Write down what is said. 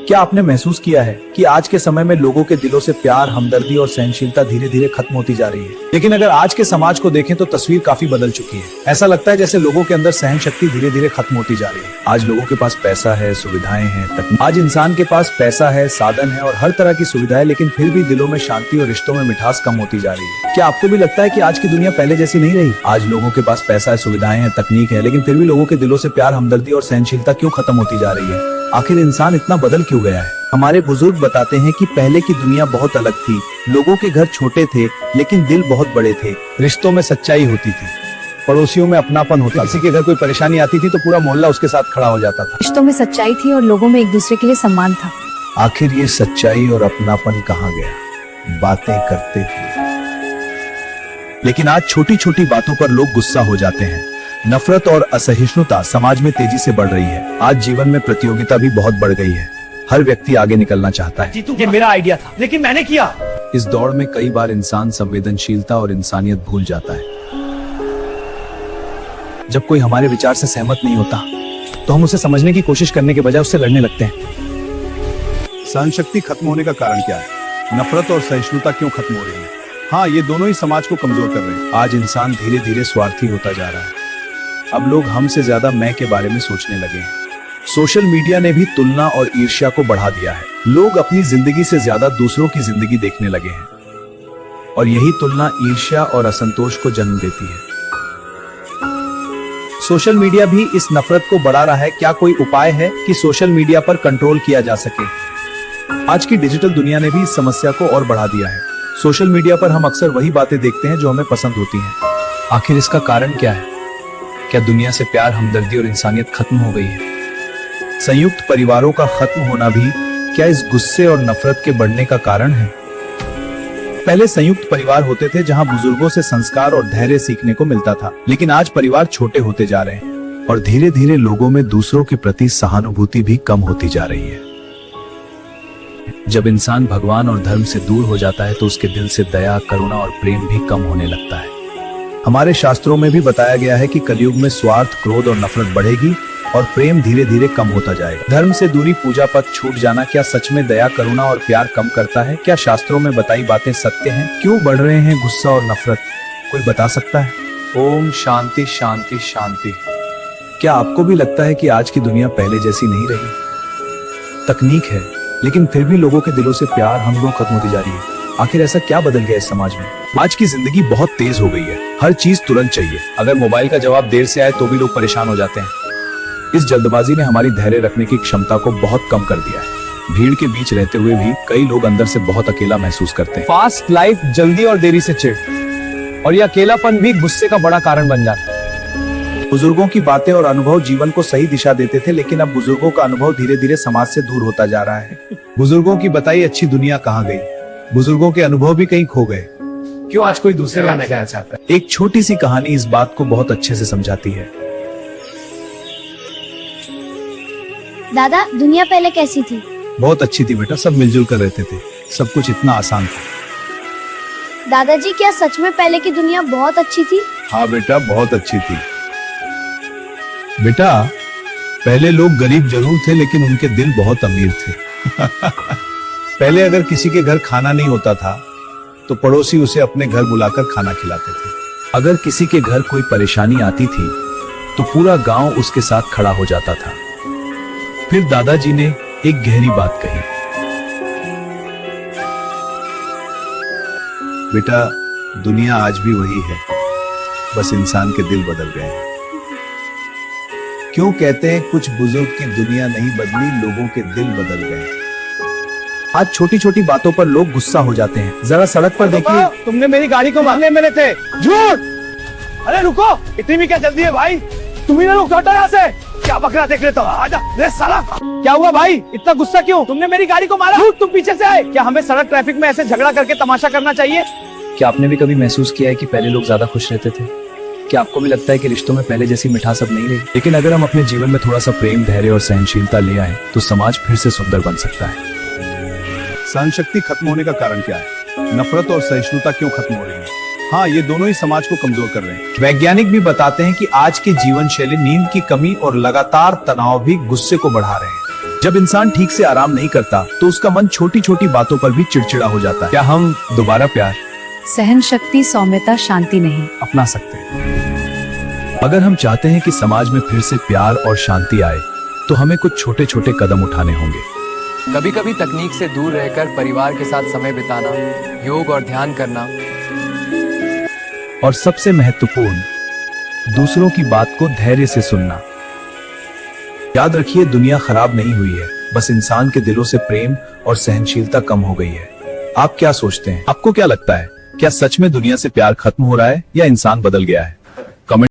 क्या आपने महसूस किया है कि आज के समय में लोगों के दिलों से प्यार, हमदर्दी और सहनशीलता धीरे धीरे खत्म होती जा रही है। लेकिन अगर आज के समाज को देखें तो तस्वीर काफी बदल चुकी है। ऐसा लगता है जैसे लोगों के अंदर सहन शक्ति धीरे धीरे खत्म होती जा रही है। आज लोगों के पास पैसा है, सुविधाएं हैं, आज इंसान के पास पैसा है, साधन है और हर तरह की सुविधा है, लेकिन फिर भी दिलों में शांति और रिश्तों में मिठास कम होती जा रही है। क्या आपको भी लगता है कि आज की दुनिया पहले जैसी नहीं रही? आज लोगों के पास पैसा है, सुविधाएं हैं, तकनीक है, लेकिन फिर भी लोगों के दिलों से प्यार, हमदर्दी और सहनशीलता क्यों खत्म होती जा रही है? आखिर इंसान इतना बदल क्यों गया है? हमारे बुजुर्ग बताते हैं कि पहले की दुनिया बहुत अलग थी। लोगों के घर छोटे थे लेकिन दिल बहुत बड़े थे। रिश्तों में सच्चाई होती थी, पड़ोसियों में अपनापन होता था। किसी के घर कोई परेशानी आती थी तो पूरा मोहल्ला उसके साथ खड़ा हो जाता था। रिश्तों में सच्चाई थी और लोगों में एक दूसरे के लिए सम्मान था। आखिर ये सच्चाई और अपनापन कहाँ गया? बातें करते थे, लेकिन आज छोटी छोटी बातों पर लोग गुस्सा हो जाते हैं। नफरत और असहिष्णुता समाज में तेजी से बढ़ रही है। आज जीवन में प्रतियोगिता भी बहुत बढ़ गई है। हर व्यक्ति आगे निकलना चाहता है। ये मेरा आइडिया था लेकिन मैंने किया। इस दौड़ में कई बार इंसान संवेदनशीलता और इंसानियत भूल जाता है। जब कोई हमारे विचार से सहमत नहीं होता तो हम उसे समझने की कोशिश करने के बजाय उससे लड़ने लगते हैं। सहन शक्ति खत्म होने का कारण क्या है? नफरत और सहिष्णुता क्यों खत्म हो रही है? हाँ, ये दोनों ही समाज को कमजोर कर रहे हैं। आज इंसान धीरे धीरे स्वार्थी होता जा रहा है। अब लोग हमसे ज्यादा मैं के बारे में सोचने लगे हैं। सोशल मीडिया ने भी तुलना और ईर्ष्या को बढ़ा दिया है। लोग अपनी जिंदगी से ज्यादा दूसरों की जिंदगी देखने लगे हैं और यही तुलना ईर्ष्या और असंतोष को जन्म देती है। सोशल मीडिया भी इस नफरत को बढ़ा रहा है। क्या कोई उपाय है कि सोशल मीडिया पर कंट्रोल किया जा सके? आज की डिजिटल दुनिया ने भी इस समस्या को और बढ़ा दिया है। सोशल मीडिया पर हम अक्सर वही बातें देखते हैं जो हमें पसंद होती हैं। आखिर इसका कारण क्या है? क्या दुनिया से प्यार, हमदर्दी और इंसानियत खत्म हो गई है? संयुक्त परिवारों का खत्म होना भी क्या इस गुस्से और नफरत के बढ़ने का कारण है? पहले संयुक्त परिवार होते थे जहां बुजुर्गों से संस्कार और धैर्य सीखने को मिलता था, लेकिन आज परिवार छोटे होते जा रहे हैं और धीरे धीरे लोगों में दूसरों के प्रति सहानुभूति भी कम होती जा रही है। जब इंसान भगवान और धर्म से दूर हो जाता है तो उसके दिल से दया, करुणा और प्रेम भी कम होने लगता है। हमारे शास्त्रों में भी बताया गया है कि कलयुग में स्वार्थ, क्रोध और नफरत बढ़ेगी और प्रेम धीरे धीरे कम होता जाएगा। धर्म से दूरी, पूजा पथ छूट जाना क्या सच में दया, करुणा और प्यार कम करता है? क्या शास्त्रों में बताई बातें सत्य हैं? क्यों बढ़ रहे हैं गुस्सा और नफरत? कोई बता सकता है? ओम शांति शांति शांति। क्या आपको भी लगता है कि आज की दुनिया पहले जैसी नहीं रही? तकनीक है लेकिन फिर भी लोगों के दिलों से प्यार, हमदर्दी खत्म होती जा रही है। आखिर ऐसा क्या बदल गया इस समाज में? आज की जिंदगी बहुत तेज हो गई है। हर चीज तुरंत चाहिए। अगर मोबाइल का जवाब देर से आए तो भी लोग परेशान हो जाते हैं। इस जल्दबाजी ने हमारी धैर्य रखने की क्षमता को बहुत कम कर दिया है। भीड़ के बीच रहते हुए भी कई लोग अंदर से बहुत अकेला महसूस करते हैं। फास्ट लाइफ, जल्दी और देरी से चिढ़, और यह अकेलापन भी गुस्से का बड़ा कारण बन जाता है। बुजुर्गों की बातें और अनुभव जीवन को सही दिशा देते थे, लेकिन अब बुजुर्गों का अनुभव धीरे धीरे समाज से दूर होता जा रहा है। बुजुर्गों की बताई अच्छी दुनिया कहाँ गई? बुजुर्गों के अनुभव भी कहीं खो गए। क्यों आज कोई दूसरे गाने गाना चाहता है? एक छोटी सी कहानी इस बात को बहुत अच्छे से समझाती है। दादा, दुनिया पहले कैसी थी? बहुत अच्छी थी बेटा, सब मिलजुल कर रहते थे, सब कुछ इतना आसान था। दादाजी, क्या सच में पहले की दुनिया बहुत अच्छी थी? हाँ बेटा, बहुत अच्छी थी। बेटा, पहले लोग गरीब जरूर थे लेकिन उनके दिल बहुत अमीर थे। पहले अगर किसी के घर खाना नहीं होता था तो पड़ोसी उसे अपने घर बुलाकर खाना खिलाते थे। अगर किसी के घर कोई परेशानी आती थी तो पूरा गांव उसके साथ खड़ा हो जाता था। फिर दादाजी ने एक गहरी बात कही, बेटा, दुनिया आज भी वही है, बस इंसान के दिल बदल गए हैं। क्यों कहते हैं कुछ बुजुर्ग की दुनिया नहीं बदली, लोगों के दिल बदल गए। आज छोटी छोटी बातों पर लोग गुस्सा हो जाते हैं। जरा सड़क पर देखिए। तुमने मेरी गाड़ी को मारने में थे। झूठ! अरे रुको, इतनी भी क्या जल्दी है भाई? तुम ही ना रुक, हटो यहाँ से। क्या बकरा देख लेता? आजा, ले साला। क्या हुआ भाई, इतना गुस्सा क्यों? तुमने मेरी गाड़ी को मारा। तुम पीछे से आए। क्या हमें सड़क ट्रैफिक में ऐसे झगड़ा करके तमाशा करना चाहिए? क्या आपने भी कभी महसूस किया है कि पहले लोग ज्यादा खुश रहते थे? क्या आपको भी लगता है कि रिश्तों में पहले जैसी मिठास अब नहीं रही? लेकिन अगर हम अपने जीवन में थोड़ा सा प्रेम, धैर्य और सहनशीलता ले आए तो समाज फिर से सुंदर बन सकता है। सहन शक्ति खत्म होने का कारण क्या है? नफरत और सहिष्णुता क्यों खत्म हो रही है? हाँ, ये दोनों ही समाज को कमजोर कर रहे हैं। वैज्ञानिक भी बताते हैं कि आज की जीवन शैली, नींद की कमी और लगातार तनाव भी गुस्से को बढ़ा रहे हैं। जब इंसान ठीक से आराम नहीं करता तो उसका मन छोटी छोटी बातों पर भी चिड़चिड़ा हो जाता है। क्या हम दोबारा प्यार सहन शक्ति, सौम्यता, शांति नहीं अपना सकते हैं? अगर हम चाहते हैं कि समाज में फिर से प्यार और शांति आए तो हमें कुछ छोटे छोटे कदम उठाने होंगे। कभी कभी तकनीक से दूर रहकर परिवार के साथ समय बिताना, योग और ध्यान करना, और सबसे महत्वपूर्ण, दूसरों की बात को धैर्य से सुनना। याद रखिए, दुनिया खराब नहीं हुई है, बस इंसान के दिलों से प्रेम और सहनशीलता कम हो गई है। आप क्या सोचते हैं? आपको क्या लगता है? क्या सच में दुनिया से प्यार खत्म हो रहा है या इंसान बदल गया है?